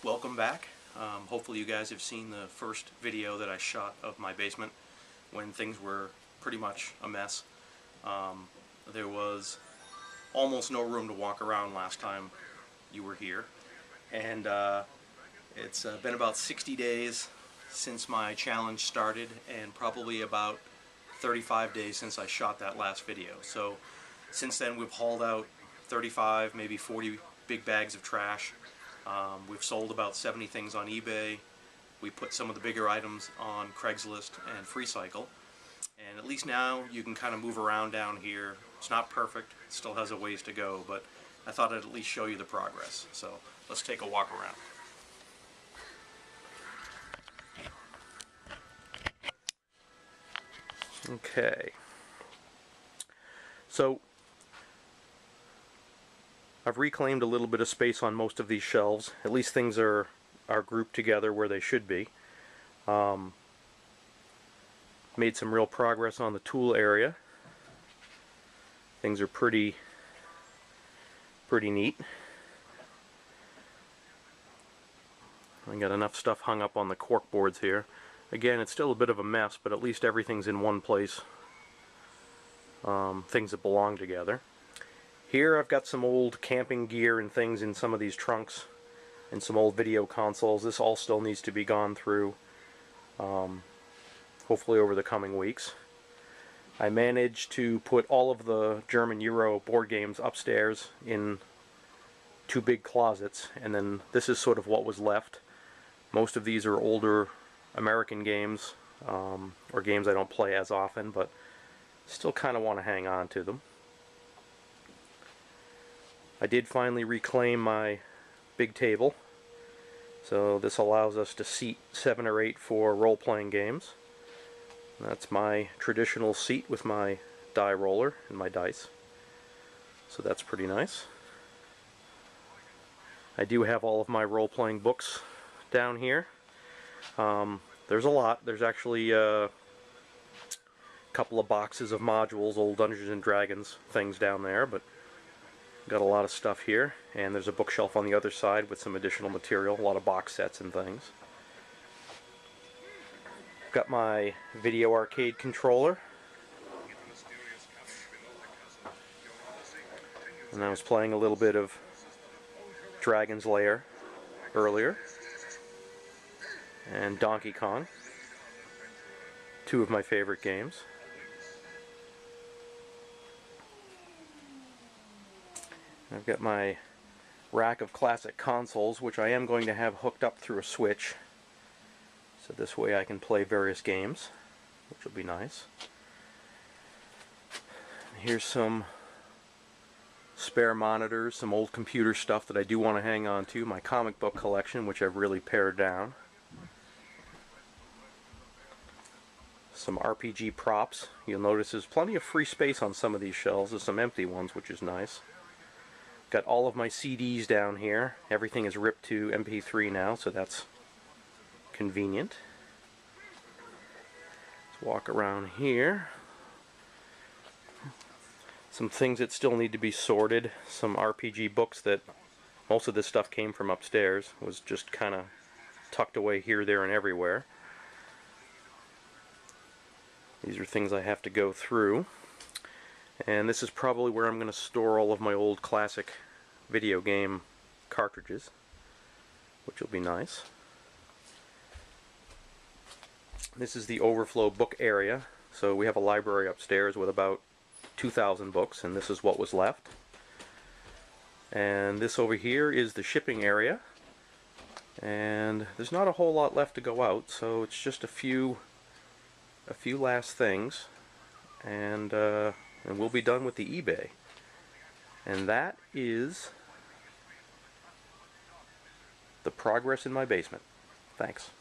welcome back. Hopefully you guys have seen the first video that I shot of my basement when things were pretty much a mess. There was almost no room to walk around last time you were here, and it's been about 60 days since my challenge started and probably about 35 days since I shot that last video. So since then we've hauled out 35, maybe 40 big bags of trash. We've sold about 70 things on eBay. We put some of the bigger items on Craigslist and FreeCycle. And at least now you can kind of move around down here. It's not perfect, it still has a ways to go, but I thought I'd at least show you the progress. So let's take a walk around. Okay. So I've reclaimed a little bit of space on most of these shelves. At least things are grouped together where they should be. Made some real progress on the tool area. Things are pretty neat. I got enough stuff hung up on the cork boards here. Again, it's still a bit of a mess, but at least everything's in one place. Things that belong together. Here I've got some old camping gear and things in some of these trunks and some old video consoles. This all still needs to be gone through, hopefully over the coming weeks. I managed to put all of the German Euro board games upstairs in two big closets, and then this is sort of what was left. Most of these are older American games, or games I don't play as often, but still kind of want to hang on to them. I did finally reclaim my big table, so this allows us to seat 7 or 8 for role-playing games. That's my traditional seat with my die roller and my dice, so that's pretty nice. I do have all of my role-playing books down here. There's a lot. There's actually a couple of boxes of modules, old Dungeons and Dragons things down there, but got a lot of stuff here, and there's a bookshelf on the other side with some additional material, a lot of box sets and things. Got my video arcade controller, and I was playing a little bit of Dragon's Lair earlier, and Donkey Kong, two of my favorite games. I've got my rack of classic consoles, which I am going to have hooked up through a switch, so this way I can play various games, which will be nice. Here's some spare monitors, some old computer stuff that I do want to hang on to, my comic book collection, which I've really pared down. Some RPG props. You'll notice there's plenty of free space on some of these shelves. There's some empty ones, which is nice. Got all of my CDs down here. Everything is ripped to MP3 now, so that's convenient. Let's walk around here. Some things that still need to be sorted. Some RPG books that most of this stuff came from upstairs. Was just kind of tucked away here, there, and everywhere. These are things I have to go through. And this is probably where I'm going to store all of my old classic video game cartridges, which will be nice. This is the overflow book area. So we have a library upstairs with about 2,000 books, and this is what was left. And this over here is the shipping area. And there's not a whole lot left to go out, so it's just a few last things, and we'll be done with the eBay. And that is the progress in my basement. Thanks.